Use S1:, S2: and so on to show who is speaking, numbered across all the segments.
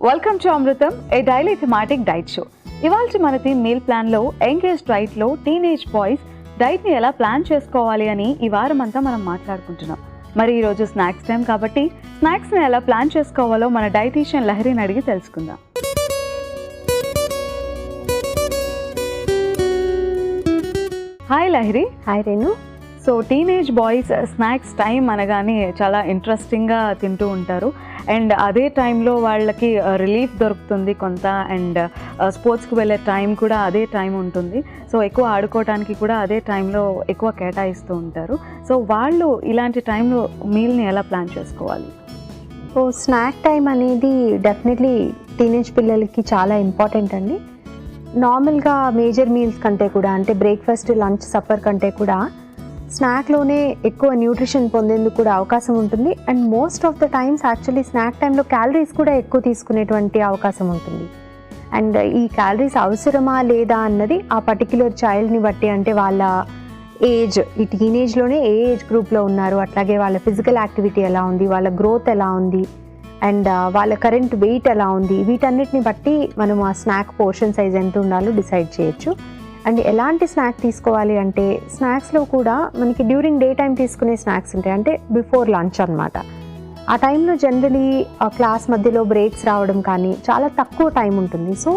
S1: Welcome to Amrutham, A daily thematic diet show. ఇవాళ మన theme meal ప్లాన్లో engage డైట్లో టీనేజ్ బాయ్స్ డైట్ని ఎలా ప్లాన్ చేసుకోవాలి అని ఈ వారం అంతా మనం మాట్లాడుకుంటున్నాం. మరి ఈరోజు స్నాక్స్ టైం కాబట్టి స్నాక్స్ని ఎలా ప్లాన్ చేసుకోవాలో మన డైటీషియన్ లహరిని అడిగి తెలుసుకుందాం. Hi Lahari.
S2: Hi Renu.
S1: So teenage boys snacks time అనగానే చాలా ఇంట్రెస్టింగ్గా తింటూ ఉంటారు. అండ్ అదే టైంలో వాళ్ళకి రిలీఫ్ దొరుకుతుంది కొంత. అండ్ స్పోర్ట్స్కి వెళ్ళే టైం కూడా అదే టైం ఉంటుంది. సో ఎక్కువ ఆడుకోవడానికి కూడా అదే టైంలో ఎక్కువ కేటాయిస్తూ ఉంటారు. సో వాళ్ళు ఇలాంటి టైంలో మీల్ని ఎలా ప్లాన్ చేసుకోవాలి?
S2: సో స్నాక్ టైం అనేది డెఫినెట్లీ టీనేజ్ పిల్లలకి చాలా ఇంపార్టెంట్ అండి. నార్మల్గా మేజర్ మీల్స్ కంటే కూడా, అంటే బ్రేక్ఫాస్ట్, లంచ్, సప్పర్ కంటే కూడా స్నాక్లోనే ఎక్కువ న్యూట్రిషన్ పొందేందుకు కూడా అవకాశం ఉంటుంది. And most of the times actually snack టైంలో క్యాలరీస్ కూడా ఎక్కువ తీసుకునేటువంటి అవకాశం ఉంటుంది. అండ్ ఈ క్యాలరీస్ అవసరమా లేదా అన్నది ఆ పర్టిక్యులర్ చైల్డ్ని బట్టి, అంటే వాళ్ళ ఏజ్, ఈ టీనేజ్లోనే ఏ ఏజ్ గ్రూప్లో ఉన్నారు, అట్లాగే వాళ్ళ ఫిజికల్ యాక్టివిటీ ఎలా ఉంది, వాళ్ళ గ్రోత్ ఎలా ఉంది, అండ్ వాళ్ళ కరెంట్ వెయిట్ ఎలా ఉంది, వీటన్నిటిని బట్టి మనం ఆ స్నాక్ పోర్షన్ సైజ్ ఎంత ఉండాలో డిసైడ్ చేయొచ్చు. అండ్ ఎలాంటి స్నాక్ తీసుకోవాలి అంటే, స్నాక్స్లో కూడా మనకి డ్యూరింగ్ డే టైం తీసుకునే స్నాక్స్ ఉంటాయి, అంటే బిఫోర్ లంచ్ అనమాట. ఆ టైంలో జనరలీ క్లాస్ మధ్యలో బ్రేక్స్ రావడం కానీ చాలా తక్కువ టైం ఉంటుంది. సో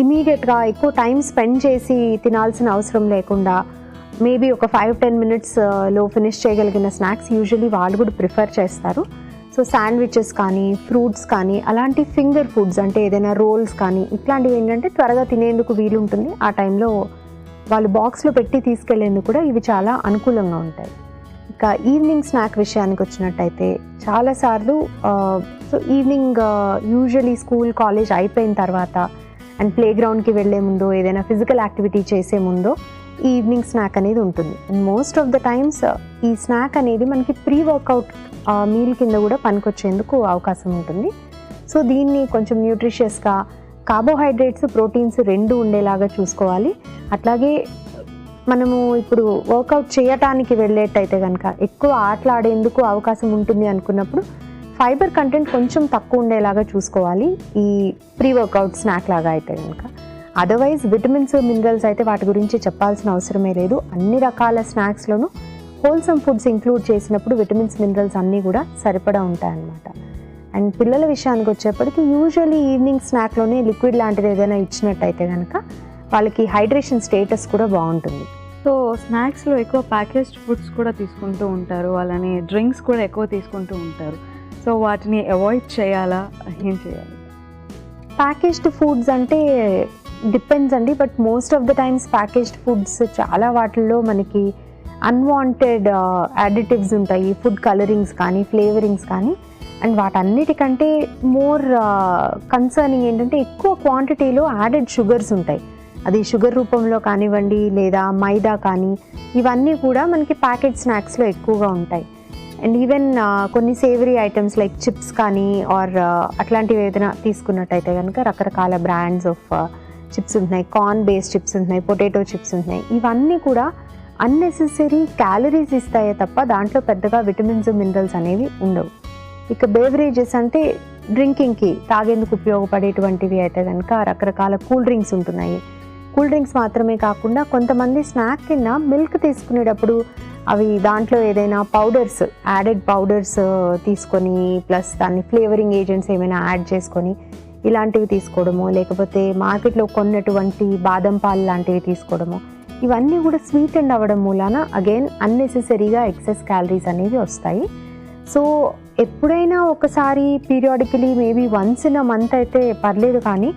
S2: ఇమీడియట్గా ఎక్కువ టైం స్పెండ్ చేసి తినాల్సిన అవసరం లేకుండా మేబీ ఒక 5-10 minutesలో ఫినిష్ చేయగలిగిన స్నాక్స్ యూజువలీ వాళ్ళు కూడా ప్రిఫర్ చేస్తారు. సో శాండ్విచెస్ కానీ, ఫ్రూట్స్ కానీ, అలాంటి ఫింగర్ ఫుడ్స్, అంటే ఏదైనా రోల్స్ కానీ, ఇట్లాంటివి ఏంటంటే త్వరగా తినేందుకు వీలుంటుంది. ఆ టైంలో వాళ్ళు బాక్స్లో పెట్టి తీసుకెళ్లేందుకు కూడా ఇవి చాలా అనుకూలంగా ఉంటాయి. ఇక ఈవినింగ్ స్నాక్ విషయానికి వచ్చినట్టయితే చాలాసార్లు so evening usually school, college అయిపోయిన తర్వాత అండ్ ప్లే గ్రౌండ్కి వెళ్లే ముందో, ఏదైనా ఫిజికల్ యాక్టివిటీ చేసే ముందో ఈ ఈవినింగ్ స్నాక్ అనేది ఉంటుంది. And most of the times ఈ స్నాక్ అనేది మనకి ప్రీ వర్కౌట్ మీల్ కింద కూడా పనికొచ్చేందుకు అవకాశం ఉంటుంది. సో దీన్ని కొంచెం న్యూట్రిషియస్గా, కార్బోహైడ్రేట్స్, ప్రోటీన్స్ రెండు ఉండేలాగా చూసుకోవాలి. అట్లాగే మనము ఇప్పుడు వర్కౌట్ చేయటానికి వెళ్ళేటైతే కనుక ఎక్కువ ఆటలాడేందుకు అవకాశం ఉంటుంది అనుకున్నప్పుడు ఫైబర్ కంటెంట్ కొంచెం తక్కువ ఉండేలాగా చూసుకోవాలి ఈ ప్రీ వర్కౌట్ స్నాక్ లాగా అయితే కనుక. అదర్వైజ్ విటమిన్స్, మినరల్స్ అయితే వాటి గురించి చెప్పాల్సిన అవసరమే లేదు. అన్ని రకాల స్నాక్స్లోనూ హోల్సమ్ ఫుడ్స్ ఇంక్లూడ్ చేసినప్పుడు విటమిన్స్, మినరల్స్ అన్నీ కూడా సరిపడా ఉంటాయన్నమాట. అండ్ పిల్లల విషయానికి వచ్చేప్పటికి యూజువల్లీ ఈవినింగ్ స్నాక్లోనే లిక్విడ్ లాంటిది ఏదైనా ఇచ్చినట్టయితే కనుక వాళ్ళకి హైడ్రేషన్ స్టేటస్ కూడా బాగుంటుంది.
S1: సో స్నాక్స్లో ఎక్కువ ప్యాకేజ్డ్ ఫుడ్స్ కూడా తీసుకుంటూ ఉంటారు, అలానే డ్రింక్స్ కూడా ఎక్కువ తీసుకుంటూ ఉంటారు. సో వాటిని అవాయిడ్ చేయాలా, ఏం చేయాలి?
S2: ప్యాకేజ్డ్ ఫుడ్స్ అంటే డిపెండ్స్ అండి. But most of the times packaged foods చాలా వాటిల్లో మనకి అన్వాంటెడ్ అడిటివ్స్ ఉంటాయి, ఫుడ్ కలరింగ్స్ కానీ, ఫ్లేవరింగ్స్ కానీ. అండ్ వాటన్నిటికంటే మోర్ కన్సర్నింగ్ ఏంటంటే ఎక్కువ క్వాంటిటీలో యాడెడ్ షుగర్స్ ఉంటాయి. అది షుగర్ రూపంలో కానివ్వండి, లేదా మైదా కానీ, ఇవన్నీ కూడా మనకి ప్యాకెట్ స్నాక్స్లో ఎక్కువగా ఉంటాయి. అండ్ ఈవెన్ కొన్ని సేవరీ ఐటమ్స్ లైక్ చిప్స్ కానీ ఆర్ అట్లాంటివి ఏదైనా తీసుకున్నట్టయితే కనుక రకరకాల బ్రాండ్స్ ఆఫ్ చిప్స్ ఉంటున్నాయి. కార్న్ బేస్డ్ చిప్స్ ఉంటున్నాయి, పొటాటో చిప్స్ ఉంటున్నాయి. ఇవన్నీ కూడా అన్నెసెసరీ క్యాలరీస్ ఇస్తాయే తప్ప దాంట్లో పెద్దగా విటమిన్స్, మినరల్స్ అనేవి ఉండవు. ఇక బేవరేజెస్ అంటే డ్రింకింగ్కి, తాగేందుకు ఉపయోగపడేటువంటివి అయితే కనుక రకరకాల కూల్ డ్రింక్స్ ఉంటున్నాయి. కూల్ డ్రింక్స్ మాత్రమే కాకుండా కొంతమంది స్నాక్ కింద మిల్క్ తీసుకునేటప్పుడు అవి దాంట్లో ఏదైనా పౌడర్స్, యాడెడ్ పౌడర్స్ తీసుకొని ప్లస్ దాన్ని ఫ్లేవరింగ్ ఏజెంట్స్ ఏమైనా యాడ్ చేసుకొని ఇలాంటివి తీసుకోవడము, లేకపోతే మార్కెట్లో కొన్నటువంటి బాదం పాలు లాంటివి తీసుకోవడము, ఇవన్నీ కూడా స్వీట్ అండ్ అవ్వడం మూలాన అగైన్ అన్నెసెసరీగా ఎక్సెస్ క్యాలరీస్ అనేవి వస్తాయి. సో ఎప్పుడైనా ఒకసారి periodically maybe once in a month అయితే పర్లేదు, కానీ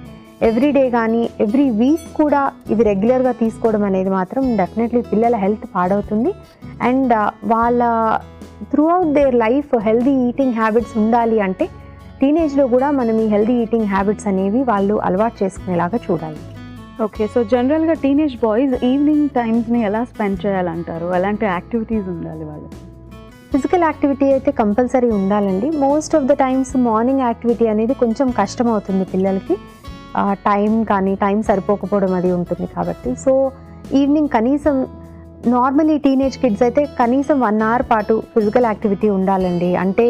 S2: ఎవ్రీడే కానీ ఎవ్రీ వీక్ కూడా ఇవి రెగ్యులర్గా తీసుకోవడం అనేది మాత్రం డెఫినెట్లీ పిల్లల హెల్త్ పాడవుతుంది. అండ్ వాళ్ళ through out their life healthy eating habits ఉండాలి అంటే టీనేజ్లో కూడా మనం ఈ హెల్దీ ఈటింగ్ హ్యాబిట్స్ అనేవి వాళ్ళు అలవాటు చేసుకునేలాగా చూడాలి.
S1: ఓకే. సో జనరల్గా టీనేజ్ బాయ్స్ ఈవినింగ్ టైమ్స్ని ఎలా స్పెండ్ చేయాలంటారు? ఎలాంటి యాక్టివిటీస్ ఉండాలి వాళ్ళకి?
S2: ఫిజికల్ యాక్టివిటీ అయితే కంపల్సరీ ఉండాలండి. Most of the times morning activity అనేది కొంచెం కష్టం అవుతుంది పిల్లలకి, టైం కానీ టైం సరిపోకపోవడం అది ఉంటుంది కాబట్టి. సో ఈవినింగ్ కనీసం నార్మల్లీ టీనేజ్ కిడ్స్ అయితే కనీసం 1 hour పాటు ఫిజికల్ యాక్టివిటీ ఉండాలండి. అంటే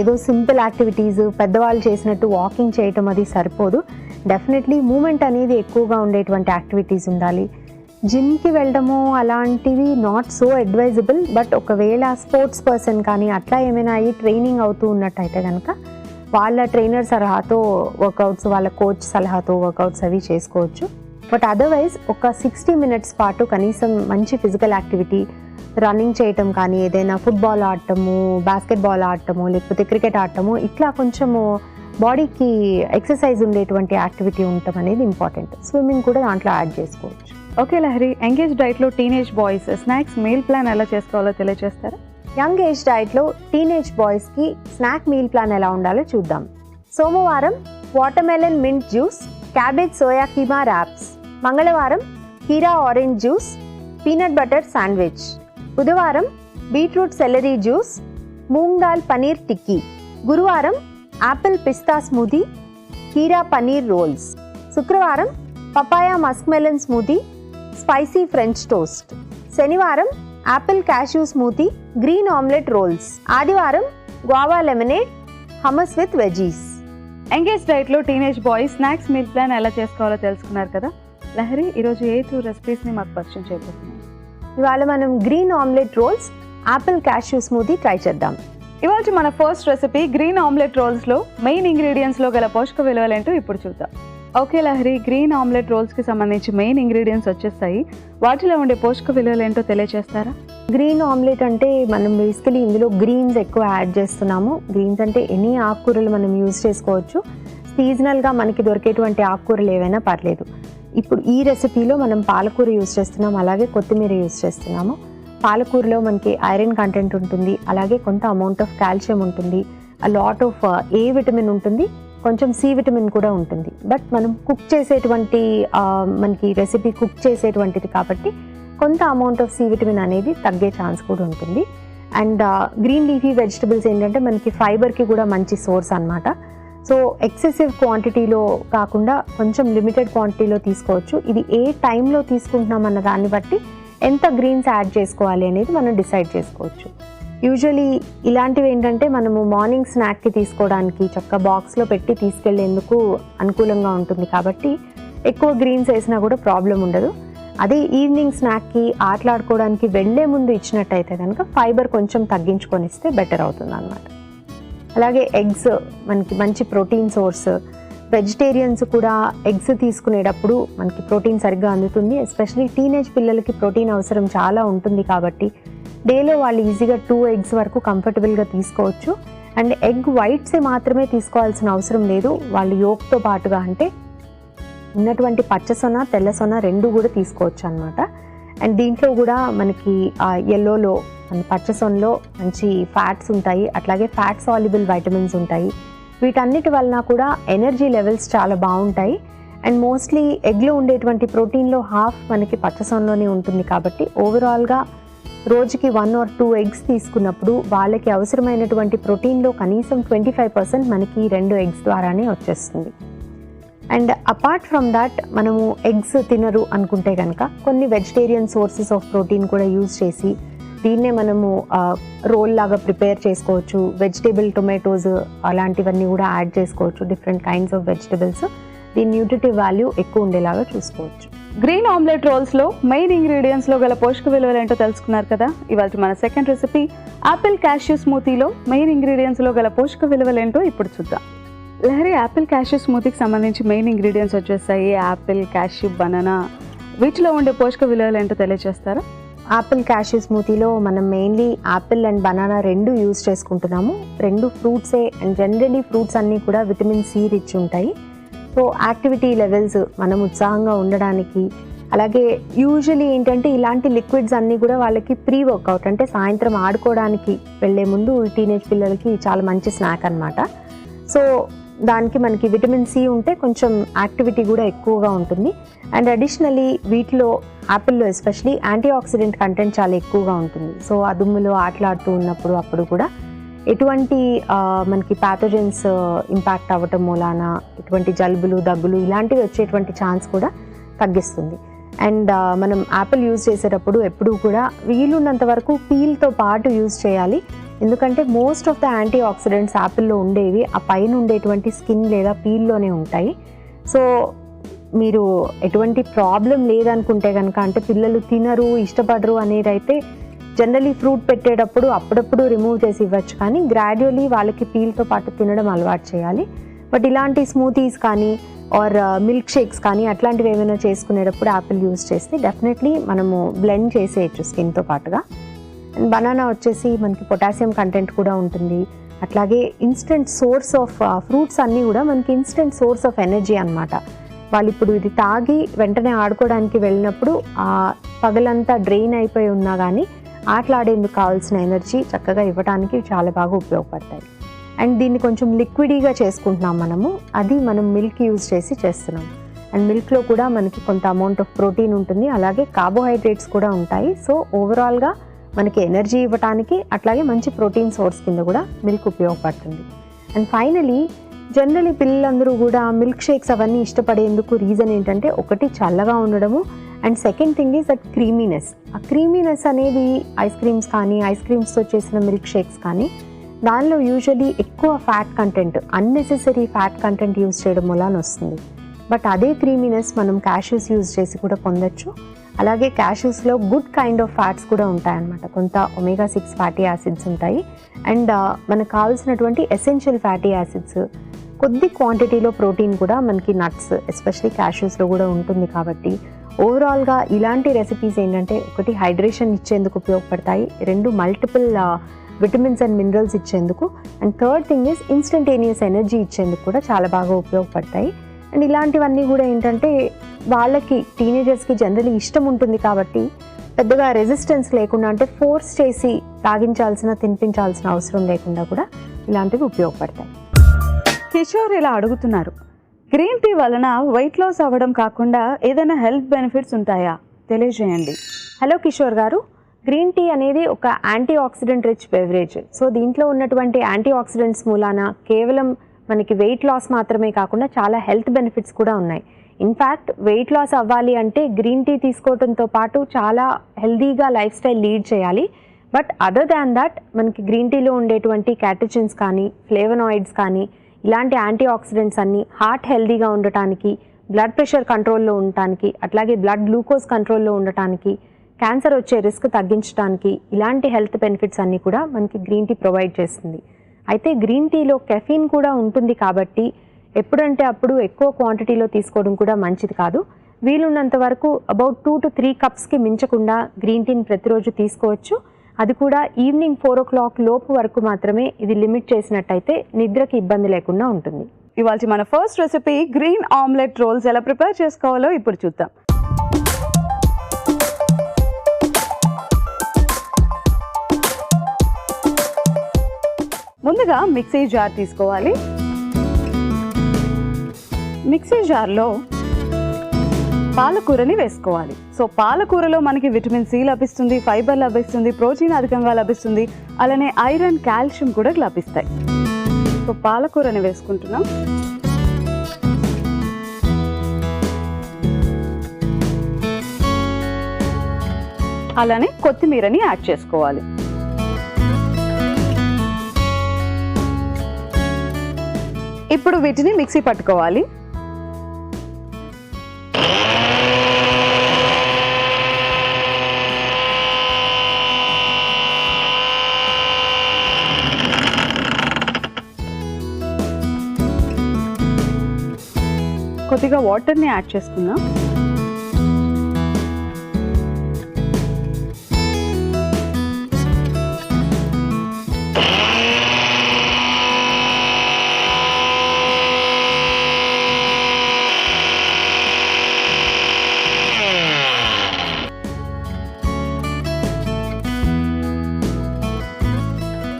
S2: ఏదో సింపుల్ యాక్టివిటీస్ పెద్దవాళ్ళు చేసినట్టు వాకింగ్ చేయటం అది సరిపోదు. డెఫినెట్లీ మూమెంట్ అనేది ఎక్కువగా ఉండేటువంటి యాక్టివిటీస్ ఉండాలి. జిమ్కి వెళ్ళడము అలాంటివి నాట్ సో అడ్వైజబుల్. బట్ ఒకవేళ స్పోర్ట్స్ పర్సన్ కానీ అట్లా ఏమైనా అయ్యి ట్రైనింగ్ అవుతూ ఉన్నట్టయితే కనుక వాళ్ళ ట్రైనర్ సలహాతో వర్కౌట్స్, వాళ్ళ కోచ్ సలహాతో వర్కౌట్స్ అవి చేసుకోవచ్చు. బట్ అదర్వైజ్ ఒక 60 minutes పాటు కనీసం మంచి ఫిజికల్ యాక్టివిటీ, రన్నింగ్ చేయటం కానీ, ఏదైనా ఫుట్బాల్ ఆడటము, బాస్కెట్బాల్ ఆడటము, లేకపోతే క్రికెట్ ఆడటము, ఇట్లా కొంచెము బాడీకి ఎక్సర్సైజ్ ఉండేటువంటి యాక్టివిటీ ఉండటం అనేది ఇంపార్టెంట్. స్విమ్మింగ్ కూడా దాంట్లో యాడ్ చేసుకోవచ్చు.
S1: ఓకే లహరి, ఎంగేజ్ డైట్లో teenage boys snacks meal plan ఎలా చేసుకోవాలో తెలియజేస్తారా?
S2: యంగ్ ఏజ్ డైట్లో టీనేజ్ బాయ్స్కి స్నాక్ మీల్ ప్లాన్ ఎలా ఉండాలో చూద్దాం. సోమవారం watermelon mint juice, cabbage soya keema wraps. మంగళవారం కీరా orange juice, peanut butter sandwich. బుధవారం beetroot celery juice, moong dal paneer tikki. గురువారం యాపిల్ పిస్తా స్మూదీ, కీరా పనీర్ రోల్స్. శుక్రవారం papaya musk melon smoothie, spicy French toast. శనివారం apple cashew smoothie, green omelette rolls. ఆదివారం guava lemonade, hummus with veggies.
S1: Young age డైట్లో teenage boys snacks meal plan ఎలా చేసుకోవాలో తెలుసుకున్నారు కదా. లహరి, ఈరోజు ఏ 2 రెసిపీస్ని మాకు పరిచయం చేయబోతున్నాం?
S2: ఇవాళ మనం green omelette rolls, apple cashew smoothie try చేద్దాం.
S1: ఇవాళ మన ఫస్ట్ రెసిపీ గ్రీన్ ఆమ్లెట్ రోల్స్లో మెయిన్ ఇంగ్రీడియంట్స్లో గల పోషక విలువలేంటో ఇప్పుడు చూద్దాం. ఓకే లహరి, గ్రీన్ ఆమ్లెట్ రోల్స్కి సంబంధించి మెయిన్ ఇంగ్రీడియంట్స్ వచ్చేస్తాయి. వాటిలో ఉండే పోషక విలువలేంటో తెలియజేస్తారా?
S2: గ్రీన్ ఆమ్లెట్ అంటే మనం బేసికలీ ఇందులో గ్రీన్స్ ఎక్కువ యాడ్ చేస్తున్నాము. గ్రీన్స్ అంటే ఎనీ ఆకుకూరలు మనం యూజ్ చేసుకోవచ్చు. సీజనల్గా మనకి దొరికేటువంటి ఆకుకూరలు ఏవైనా పర్లేదు. ఇప్పుడు ఈ రెసిపీలో మనం పాలకూర యూజ్ చేస్తున్నాం, అలాగే కొత్తిమీర యూజ్ చేస్తున్నాము. పాలకూరలో మనకి ఐరన్ కంటెంట్ ఉంటుంది, అలాగే కొంత అమౌంట్ ఆఫ్ కాల్షియం ఉంటుంది, లాట్ ఆఫ్ ఏ విటమిన్ ఉంటుంది, కొంచెం సి విటమిన్ కూడా ఉంటుంది. బట్ మనం కుక్ చేసేటువంటి మనకి రెసిపీ కుక్ చేసేటువంటిది కాబట్టి కొంత అమౌంట్ ఆఫ్ సి విటమిన్ అనేది తగ్గే ఛాన్స్ కూడా ఉంటుంది. అండ్ గ్రీన్ లీఫీ వెజిటబుల్స్ ఏంటంటే మనకి ఫైబర్కి కూడా మంచి సోర్స్ అన్నమాట. సో ఎక్సెసివ్ క్వాంటిటీలో కాకుండా కొంచెం లిమిటెడ్ క్వాంటిటీలో తీసుకోవచ్చు. ఇది ఏ టైంలో తీసుకుంటున్నాం అన్న దాన్ని బట్టి ఎంత గ్రీన్స్ యాడ్ చేసుకోవాలి అనేది మనం డిసైడ్ చేసుకోవచ్చు. యూజువలీ ఇలాంటివి ఏంటంటే మనము మార్నింగ్ స్నాక్కి తీసుకోవడానికి చక్కగా బాక్స్లో పెట్టి తీసుకెళ్లేందుకు అనుకూలంగా ఉంటుంది కాబట్టి ఎక్కువ గ్రీన్స్ వేసినా కూడా ప్రాబ్లం ఉండదు. అదే ఈవినింగ్ స్నాక్కి ఆటలాడుకోవడానికి వెళ్ళే ముందు ఇచ్చినట్టయితే కనుక ఫైబర్ కొంచెం తగ్గించుకొని ఇస్తే బెటర్ అవుతుంది అన్నమాట. అలాగే ఎగ్స్ మనకి మంచి ప్రోటీన్ సోర్స్. వెజిటేరియన్స్ కూడా ఎగ్స్ తీసుకునేటప్పుడు మనకి ప్రోటీన్ సరిగ్గా అందుతుంది. ఎస్పెషలీ టీనేజ్ పిల్లలకి ప్రోటీన్ అవసరం చాలా ఉంటుంది కాబట్టి డేలో వాళ్ళు ఈజీగా 2 eggs వరకు కంఫర్టబుల్గా తీసుకోవచ్చు. అండ్ ఎగ్ వైట్సే మాత్రమే తీసుకోవాల్సిన అవసరం లేదు. వాళ్ళు యోక్తో పాటుగా అంటే ఉన్నటువంటి పచ్చసొన, తెల్లసొన 2 కూడా తీసుకోవచ్చు అనమాట. అండ్ దీంట్లో కూడా మనకి ఎల్లోలో పచ్చసొనలో మంచి ఫ్యాట్స్ ఉంటాయి, అట్లాగే ఫ్యాట్ సాల్యుబుల్ వైటమిన్స్ ఉంటాయి. వీటన్నిటి వలన కూడా ఎనర్జీ లెవెల్స్ చాలా బాగుంటాయి. అండ్ మోస్ట్లీ ఎగ్లో ఉండేటువంటి ప్రోటీన్లో హాఫ్ మనకి పచ్చసొనలోనే ఉంటుంది కాబట్టి ఓవరాల్గా రోజుకి 1 or 2 eggs తీసుకున్నప్పుడు వాళ్ళకి అవసరమైనటువంటి ప్రోటీన్లో కనీసం 25% మనకి 2 eggs ద్వారానే వచ్చేస్తుంది. అండ్ అపార్ట్ ఫ్రమ్ దాట్ మనము ఎగ్స్ తినరు అనుకుంటే కనుక కొన్ని వెజిటేరియన్ సోర్సెస్ ఆఫ్ ప్రోటీన్ కూడా యూజ్ చేసి దీన్నే మనము రోల్ లాగా ప్రిపేర్ చేసుకోవచ్చు. వెజిటేబుల్ టొమాటోస్ అలాంటివన్నీ కూడా యాడ్ చేసుకోవచ్చు, డిఫరెంట్ కైండ్స్ ఆఫ్ వెజిటబుల్స్. దీని న్యూట్రిటివ్ వాల్యూ ఎక్కువ ఉండేలాగా చూసుకోవచ్చు.
S1: గ్రీన్ ఆమ్లెట్ రోల్స్లో మెయిన్ ఇంగ్రీడియంట్స్లో గల పోషక విలువలు ఏంటో తెలుసుకున్నారు కదా. ఇవాళ మన సెకండ్ రెసిపీ యాపిల్ క్యాష్యూ స్మూతీలో మెయిన్ ఇంగ్రీడియంట్స్లో గల పోషక విలువలు ఏంటో ఇప్పుడు చూద్దాం. లహరి, యాపిల్ క్యాష్యూ స్మూతీకి సంబంధించి మెయిన్ ఇంగ్రీడియంట్స్ వచ్చేస్తాయి యాపిల్, క్యాష్యూ, బనానా. వీటిలో ఉండే పోషక విలువలు ఏంటో తెలియజేస్తారా?
S2: యాపిల్ క్యాష్యూ స్మూతీలో మనం mainly Apple and banana 2 use చేసుకుంటున్నాము. 2 ఫ్రూట్సే. అండ్ జనరలీ ఫ్రూట్స్ అన్నీ కూడా విటమిన్ సి రిచ్ ఉంటాయి. సో యాక్టివిటీ లెవెల్స్ మనం ఉత్సాహంగా ఉండడానికి, అలాగే యూజువలీ ఏంటంటే ఇలాంటి లిక్విడ్స్ అన్నీ కూడా వాళ్ళకి ప్రీ వర్కౌట్ అంటే సాయంత్రం ఆడుకోవడానికి వెళ్ళే ముందు టీనేజ్ పిల్లలకి చాలా మంచి స్నాక్ అన్నమాట. సో దానికి మనకి విటమిన్ సి ఉంటే కొంచెం యాక్టివిటీ కూడా ఎక్కువగా ఉంటుంది. అండ్ అడిషనలీ వీటిలో యాపిల్లో ఎస్పెషలీ యాంటీ ఆక్సిడెంట్ కంటెంట్ చాలా ఎక్కువగా ఉంటుంది. సో ఆ దుమ్ములో ఆటలాడుతూ ఉన్నప్పుడు అప్పుడు కూడా ఎటువంటి మనకి ప్యాథోజన్స్ ఇంపాక్ట్ అవ్వటం మూలాన ఎటువంటి జలుబులు, దగ్గులు ఇలాంటివి వచ్చేటువంటి ఛాన్స్ కూడా తగ్గిస్తుంది. అండ్ మనం యాపిల్ యూజ్ చేసేటప్పుడు ఎప్పుడూ కూడా వీలున్నంత వరకు పీల్తో పాటు యూజ్ చేయాలి. ఎందుకంటే most of the antioxidants యాపిల్లో ఉండేవి ఆ పైన ఉండేటువంటి స్కిన్ లేదా పీల్లోనే ఉంటాయి. సో మీరు ఎటువంటి ప్రాబ్లం లేదనుకుంటే కనుక, అంటే పిల్లలు తినరు ఇష్టపడరు అనేది అయితే జనరలీ ఫ్రూట్ పెట్టేటప్పుడు అప్పుడప్పుడు రిమూవ్ చేసి ఇవ్వచ్చు, కానీ గ్రాడ్యువలీ వాళ్ళకి పీల్తో పాటు తినడం అలవాటు చేయాలి. బట్ ఇలాంటి స్మూతీస్ కానీ ఆర్ మిల్క్ షేక్స్ కానీ అట్లాంటివి ఏమైనా చేసుకునేటప్పుడు యాపిల్ యూస్ చేస్తే డెఫినెట్లీ మనము బ్లెండ్ చేసేయచ్చు స్కిన్తో పాటుగా. అండ్ బనానా వచ్చేసి మనకి పొటాషియం కంటెంట్ కూడా ఉంటుంది. అట్లాగే ఇన్స్టెంట్ సోర్స్ ఆఫ్ ఫ్రూట్స్ అన్నీ కూడా మనకి ఇన్స్టెంట్ సోర్స్ ఆఫ్ ఎనర్జీ అనమాట. వాళ్ళు ఇప్పుడు ఇది తాగి వెంటనే ఆడుకోవడానికి వెళ్ళినప్పుడు ఆ పగలంతా డ్రైన్ అయిపోయి ఉన్నా కానీ ఆటలాడేందుకు కావాల్సిన ఎనర్జీ చక్కగా ఇవ్వడానికి చాలా బాగా ఉపయోగపడతాయి. అండ్ దీన్ని కొంచెం లిక్విడీగా చేసుకుంటున్నాం మనము, అది మనం మిల్క్ యూజ్ చేసి చేస్తున్నాం. అండ్ మిల్క్లో కూడా మనకి కొంత అమౌంట్ ఆఫ్ ప్రోటీన్ ఉంటుంది, అలాగే కార్బోహైడ్రేట్స్ కూడా ఉంటాయి. సో ఓవరాల్గా మనకి ఎనర్జీ ఇవ్వడానికి అట్లాగే మంచి ప్రోటీన్ సోర్స్ కింద కూడా మిల్క్ ఉపయోగపడుతుంది. అండ్ ఫైనలీ జనరలీ పిల్లలందరూ కూడా మిల్క్ షేక్స్ అవన్నీ ఇష్టపడేందుకు రీజన్ ఏంటంటే, ఒకటి చల్లగా ఉండడము, and second thing is that creaminess. ఆ క్రీమీనెస్ అనేది ఐస్ క్రీమ్స్ కానీ ఐస్ క్రీమ్స్తో చేసిన మిల్క్ షేక్స్ కానీ దానిలో యూజువలీ ఎక్కువ fat content, unnecessary fat content use చేయడం వలన వస్తుంది. బట్ అదే క్రీమీనెస్ మనం క్యాష్యూస్ యూజ్ చేసి కూడా పొందొచ్చు. అలాగే క్యాష్యూస్లో గుడ్ కైండ్ ఆఫ్ ఫ్యాట్స్ కూడా ఉంటాయన్నమాట. కొంత ఒమేగా 6 ఫ్యాటీ యాసిడ్స్ ఉంటాయి, అండ్ మనకు కావాల్సినటువంటి ఎసెన్షియల్ ఫ్యాటీ యాసిడ్స్, కొద్ది క్వాంటిటీలో ప్రోటీన్ కూడా మనకి నట్స్ ఎస్పెషలీ క్యాష్యూస్లో కూడా ఉంటుంది. కాబట్టి ఓవరాల్గా ఇలాంటి రెసిపీస్ ఏంటంటే, ఒకటి హైడ్రేషన్ ఇచ్చేందుకు ఉపయోగపడతాయి, రెండు మల్టిపుల్ విటమిన్స్ అండ్ మినరల్స్ ఇచ్చేందుకు, and third thing is instantaneous energy ఇచ్చేందుకు కూడా చాలా బాగా ఉపయోగపడతాయి. అండ్ ఇలాంటివన్నీ కూడా ఏంటంటే వాళ్ళకి టీనేజర్స్కి జనరల్లీ ఇష్టం ఉంటుంది కాబట్టి పెద్దగా రెసిస్టెన్స్ లేకుండా, అంటే ఫోర్స్ చేసి తాగించాల్సిన తినిపించాల్సిన అవసరం లేకుండా కూడా ఇలాంటివి ఉపయోగపడతాయి.
S1: కిషోర్ ఇలా అడుగుతున్నారు, గ్రీన్ టీ వలన వెయిట్ లాస్ అవ్వడం కాకుండా ఏదైనా హెల్త్ బెనిఫిట్స్ ఉంటాయా, తెలియజేయండి.
S2: హలో కిషోర్ గారు, గ్రీన్ టీ అనేది ఒక anti oxidant rich beverage. So దీంట్లో ఉన్నటువంటి యాంటీ ఆక్సిడెంట్స్ మూలాన కేవలం మనకి వెయిట్ లాస్ మాత్రమే కాకుండా చాలా హెల్త్ బెనిఫిట్స్ కూడా ఉన్నాయి. ఇన్ఫ్యాక్ట్ వెయిట్ లాస్ అవ్వాలి అంటే గ్రీన్ టీ తీసుకోవడంతో పాటు చాలా హెల్దీగా లైఫ్ స్టైల్ లీడ్ చేయాలి. బట్ అదర్ దాన్ దట్ మనకి గ్రీన్ టీలో ఉండేటువంటి క్యాటచిన్స్ కానీ ఫ్లేవనాయిడ్స్ కానీ ఇలాంటి యాంటీ ఆక్సిడెంట్స్ అన్నీ హార్ట్ హెల్దీగా ఉండటానికి, బ్లడ్ ప్రెషర్ కంట్రోల్లో ఉండటానికి, అట్లాగే బ్లడ్ గ్లూకోజ్ కంట్రోల్లో ఉండటానికి, క్యాన్సర్ వచ్చే రిస్క్ తగ్గించడానికి, ఇలాంటి హెల్త్ బెనిఫిట్స్ అన్నీ కూడా మనకి గ్రీన్ టీ ప్రొవైడ్ చేస్తుంది. అయితే గ్రీన్ టీలో కెఫీన్ కూడా ఉంటుంది కాబట్టి ఎప్పుడంటే అప్పుడు ఎక్కువ క్వాంటిటీలో తీసుకోవడం కూడా మంచిది కాదు. వీలున్నంత వరకు అబౌట్ 2 to 3 కప్స్కి మించకుండా గ్రీన్ టీని ప్రతిరోజు తీసుకోవచ్చు. అది కూడా ఈవినింగ్ 4 o'clock లోపు వరకు మాత్రమే ఇది లిమిట్ చేసినట్టయితే నిద్రకి ఇబ్బంది లేకుండా ఉంటుంది.
S1: ఇవాళ మన first recipe green omelette rolls ఎలా ప్రిపేర్ చేసుకోవాలో ఇప్పుడు చూద్దాం. ముందుగా మిక్సీ జార్ తీసుకోవాలి. మిక్సీ జార్లో పాలకూరని వేసుకోవాలి. సో పాలకూరలో మనకి విటమిన్ సి లభిస్తుంది, ఫైబర్ లభిస్తుంది, ప్రోటీన్ అధికంగా లభిస్తుంది, అలానే ఐరన్, కాల్షియం కూడా లభిస్తాయి. సో పాలకూరని వేసుకుంటున్నాం. అలానే కొత్తిమీరని యాడ్ చేసుకోవాలి. ఇప్పుడు వీటిని మిక్సీ పట్టుకోవాలి. కొద్దిగా వాటర్ని యాడ్ చేసుకుందాం.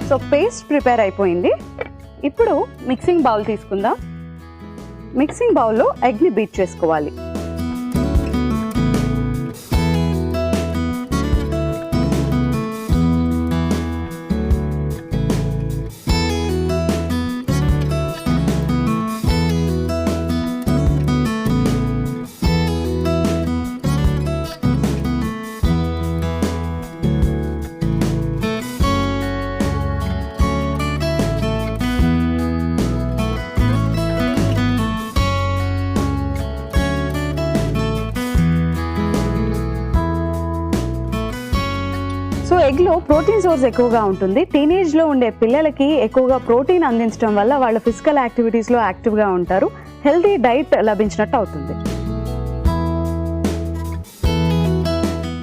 S1: సో పేస్ట్ ప్రిపేర్ అయిపోయింది. ఇప్పుడు మిక్సింగ్ బౌల్ తీసుకుందాం. మిక్సింగ్ బౌల్లో ఎగ్ని బీట్ చేసుకోవాలి. ఎగ్లో ప్రోటీన్ సోర్స్ ఎక్కువగా ఉంటుంది. టీనేజ్లో ఉండే పిల్లలకి ఎక్కువగా ప్రోటీన్ అందించడం వల్ల వాళ్ళ ఫిజికల్ యాక్టివిటీస్లో యాక్టివ్గా ఉంటారు, హెల్తీ డైట్ లభించినట్టు అవుతుంది.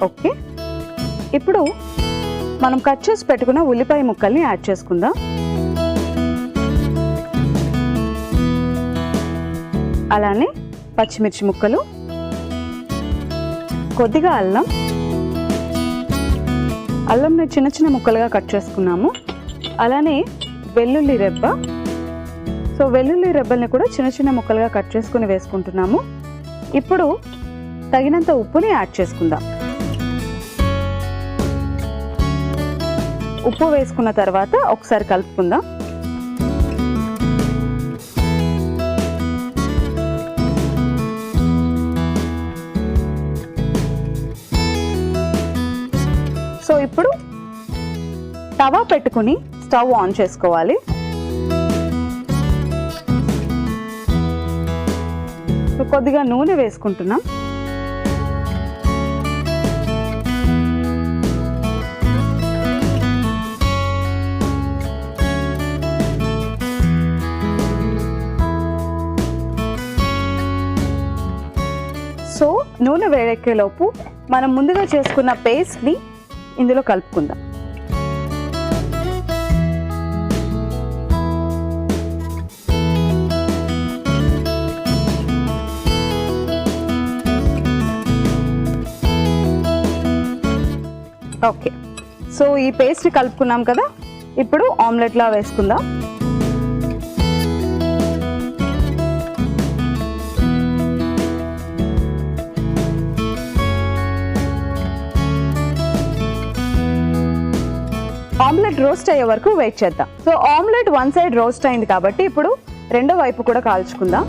S1: ఓకే, ఇప్పుడు మనం కట్ చేసి పెట్టుకున్న ఉల్లిపాయ ముక్కల్ని యాడ్ చేసుకుందాం. అలానే పచ్చిమిర్చి ముక్కలు, కొద్దిగా అల్లంని చిన్న చిన్న ముక్కలుగా కట్ చేసుకున్నాము. అలానే వెల్లుల్లి రెబ్బ, సో వెల్లుల్లి రెబ్బల్ని కూడా చిన్న చిన్న ముక్కలుగా కట్ చేసుకుని వేసుకుంటున్నాము. ఇప్పుడు తగినంత ఉప్పుని యాడ్ చేసుకుందాం. ఉప్పు వేసుకున్న తర్వాత ఒకసారి కలుపుకుందాం. సో ఇప్పుడు తవా పెట్టుకుని స్టవ్ ఆన్ చేసుకోవాలి. కొద్దిగా నూనె వేసుకుంటున్నాం. సో నూనె వేడెక్కేలోపు మనం ముందుగా చేసుకున్న పేస్ట్ని ఇందులో కలుపుకుందాం. ఓకే, సో ఈ పేస్ట్ కలుపుకున్నాం కదా, ఇప్పుడు ఆమ్లెట్లా వేసుకుందాం. ఆమ్లెట్ రోస్ట్ అయ్యే వరకు వెయిట్ చేద్దాం. So omelette one side roast అయింది కాబట్టి ఇప్పుడు రెండో వైపు కూడా కాల్చుకుందాం.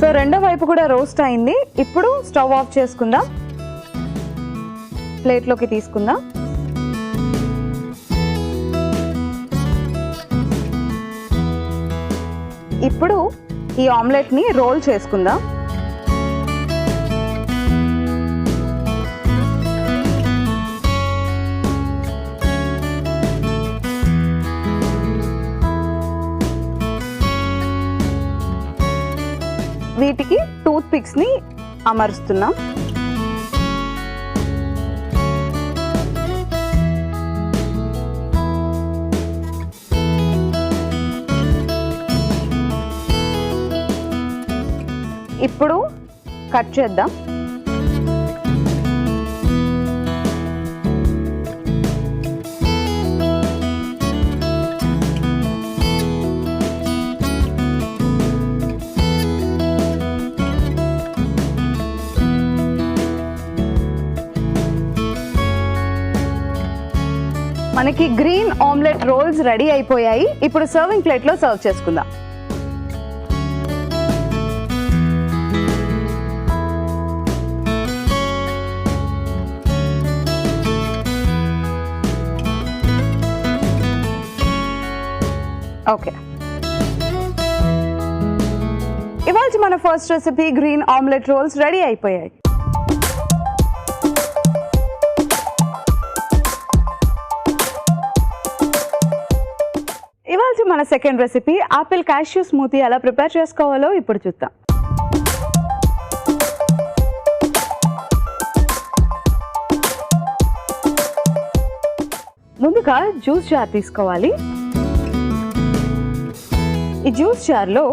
S1: సో రెండో వైపు కూడా రోస్ట్ అయింది. ఇప్పుడు స్టవ్ ఆఫ్ చేసుకుందాం, ప్లేట్లోకి తీసుకుందాం. ఇప్పుడు ఈ ఆమ్లెట్ని రోల్ చేసుకుందాం. వీటికి టూత్ పిక్స్ ని అమరుస్తున్నాం. ఇప్పుడు కట్ చేద్దాం. మనకి గ్రీన్ ఆమ్లెట్ రోల్స్ రెడీ అయిపోయాయి. ఇప్పుడు సర్వింగ్ ప్లేట్లో సర్వ్ చేసుకుందాం. ఓకే, ఇవాళ మన first recipe green omelette rolls ready అయిపోయాయి. ఇవాళ మన second recipe apple cashew smoothie ఎలా ప్రిపేర్ చేసుకోవాలో ఇప్పుడు చూద్దాం. ముందుగా జ్యూస్ జార్ తీసుకోవాలి. ఈ జ్యూస్ జార్లో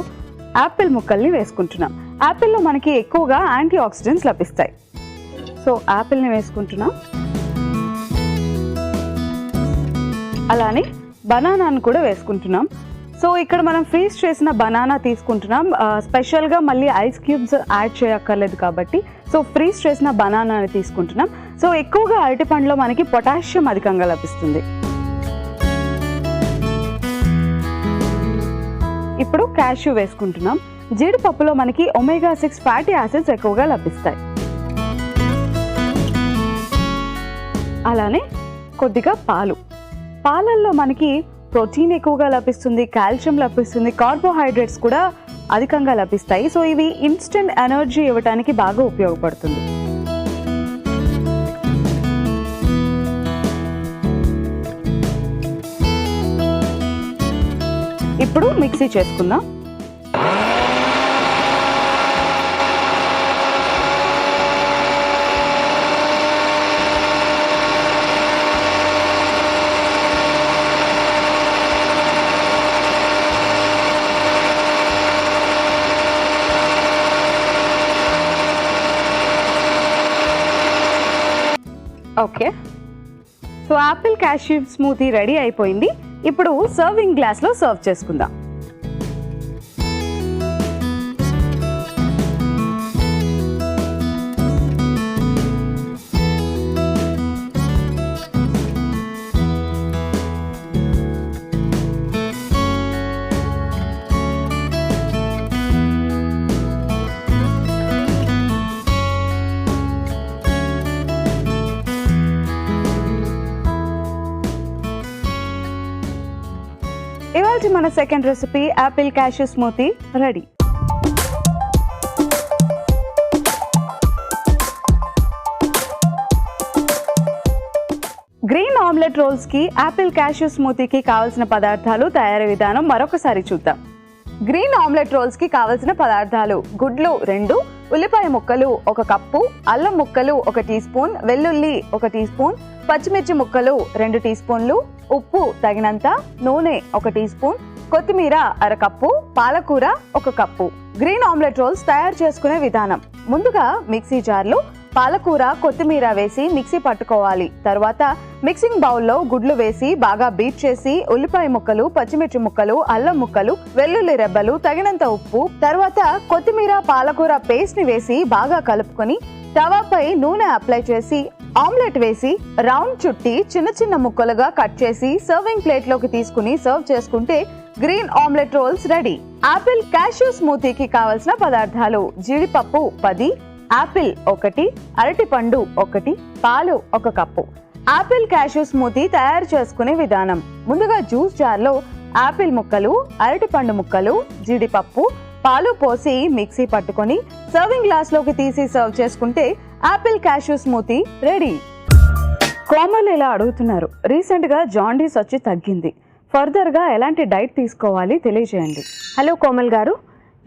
S1: యాపిల్ ముక్కల్ని వేసుకుంటున్నాం. యాపిల్లో మనకి ఎక్కువగా యాంటీ ఆక్సిడెంట్స్ లభిస్తాయి. సో యాపిల్ని వేసుకుంటున్నాం. అలానే బనానాను కూడా వేసుకుంటున్నాం. సో ఇక్కడ మనం ఫ్రీజ్ చేసిన బనానా తీసుకుంటున్నాం. స్పెషల్గా మళ్ళీ ఐస్ క్యూబ్స్ యాడ్ చేయక్కర్లేదు కాబట్టి సో ఫ్రీజ్ చేసిన బనానాని తీసుకుంటున్నాం. సో ఎక్కువగా అరటిపండులో మనకి పొటాషియం అధికంగా లభిస్తుంది. ఇప్పుడు క్యాష్యూ వేసుకుంటున్నాం. జీడిపప్పులో మనకి ఒమేగా 6 ఫ్యాటీ యాసిడ్స్ ఎక్కువగా లభిస్తాయి. అలానే కొద్దిగా పాలల్లో మనకి ప్రోటీన్ ఎక్కువగా లభిస్తుంది, కాల్షియం లభిస్తుంది, కార్బోహైడ్రేట్స్ కూడా అధికంగా లభిస్తాయి. సో ఇవి ఇన్స్టెంట్ ఎనర్జీ ఇవ్వడానికి బాగా ఉపయోగపడుతుంది. ఇప్పుడు మిక్సీ చేసుకుందాం. Okay, so apple cashew smoothie ready అయిపోయింది. ఇప్పుడు సర్వింగ్ గ్లాస్లో సర్వ్ చేసుకుందాం. ఇవాళ మన second recipe apple cashew smoothie ready. Green omelette rolls కి యాపిల్ క్యాష్యూ స్మూతీకి కావలసిన పదార్థాలు, తయారీ విధానం మరొకసారి చూద్దాం. గ్రీన్ ఆమ్లెట్ రోల్స్ కి కావలసిన పదార్థాలు: గుడ్లు 2, ఉల్లిపాయ ముక్కలు 1 కప్పు, అల్లం ముక్కలు 1 టీ స్పూన్, వెల్లుల్లి 1 టీ స్పూన్, పచ్చిమిర్చి ముక్కలు 2 టీ స్పూన్లు, ఉప్పు తగినంత, నూనె 1 టీ స్పూన్, కొత్తిమీర 1/2 కప్పు, పాలకూర 1 కప్పు. గ్రీన్ ఆమ్లెట్ రోల్స్ తయారు చేసుకునే విధానం: ముందుగా మిక్సీ జార్లో పాలకూర, కొత్తిమీర వేసి మిక్సీ పట్టుకోవాలి. తర్వాత మిక్సింగ్ బౌల్లో గుడ్లు వేసి బాగా బీట్ చేసి ఉల్లిపాయ ముక్కలు, పచ్చిమిర్చి ముక్కలు, అల్లం ముక్కలు, వెల్లుల్లి రెబ్బలు, తగినంత ఉప్పు, తర్వాత కొత్తిమీర, పాలకూర పేస్ట్ ని వేసి బాగా కలుపుకొని తవాపై నూనె అప్లై చేసి ఆమ్లెట్ వేసి రౌండ్ చుట్టి చిన్న చిన్న ముక్కలుగా కట్ చేసి సర్వింగ్ ప్లేట్ లోకి తీసుకుని సర్వ్ చేసుకుంటే green omelette rolls ready. Apple cashew స్మూతీకి కావలసిన పదార్థాలు: జీడిపప్పు 10, యాపిల్ 1, అరటిపండు 1, పాలు 1 కప్పు. యాపిల్ క్యాష్యూ స్మూతీ తయారు చేసుకునే విధానం: ముందుగా జ్యూస్ జార్లో యాపిల్ ముక్కలు, అరటిపండు ముక్కలు, జీడిపప్పు, పాలు పోసి మిక్సీ పట్టుకొని సర్వింగ్ గ్లాస్ లోకి తీసి సర్వ్ చేసుకుంటే Apple cashew smoothie ready. Komal ఇలా అడుగుతున్నారు, రీసెంట్ గా జాండీస్ వచ్చి తగ్గింది, ఫర్దర్ గా ఎలాంటి డైట్ తీసుకోవాలి తెలియజేయండి.
S2: హలో కోమల్ గారు,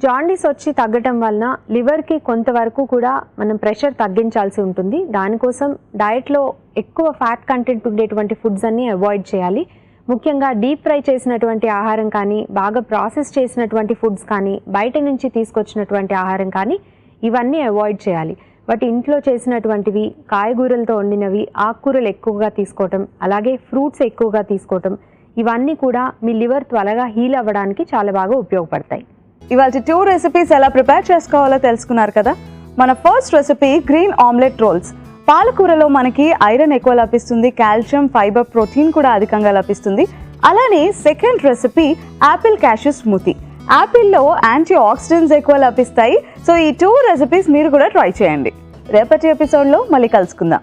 S2: జాండీస్ వచ్చి తగ్గటం వలన లివర్కి కొంతవరకు కూడా మనం ప్రెషర్ తగ్గించాల్సి ఉంటుంది. దానికోసం డయట్లో ఎక్కువ ఫ్యాట్ కంటెంట్ ఉండేటువంటి ఫుడ్స్ అన్నీ అవాయిడ్ చేయాలి. ముఖ్యంగా డీప్ ఫ్రై చేసినటువంటి ఆహారం కానీ, బాగా ప్రాసెస్ చేసినటువంటి ఫుడ్స్ కానీ, బయట నుంచి తీసుకొచ్చినటువంటి ఆహారం కానీ ఇవన్నీ అవాయిడ్ చేయాలి. బట్ ఇంట్లో చేసినటువంటివి, కాయగూరలతో వండినవి, ఆకుకూరలు ఎక్కువగా తీసుకోవటం, అలాగే ఫ్రూట్స్ ఎక్కువగా తీసుకోవటం, ఇవన్నీ కూడా మీ లివర్ త్వరగా హీల్ అవ్వడానికి చాలా బాగా ఉపయోగపడతాయి.
S1: ఇవాళ 2 రెసిపీస్ ఎలా ప్రిపేర్ చేసుకోవాలో తెలుసుకున్నారు కదా. మన first recipe green omelette rolls. పాలకూరలో మనకి ఐరన్ ఎక్కువ లభిస్తుంది, కాల్షియం, ఫైబర్, ప్రోటీన్ కూడా అధికంగా లభిస్తుంది. అలానే second recipe apple cashew smoothie. యాపిల్లో యాంటీ ఆక్సిడెంట్స్ ఎక్కువ లభిస్తాయి. సో ఈ 2 రెసిపీస్ మీరు కూడా ట్రై చేయండి. రేపటి ఎపిసోడ్లో మళ్ళీ కలుసుకుందాం.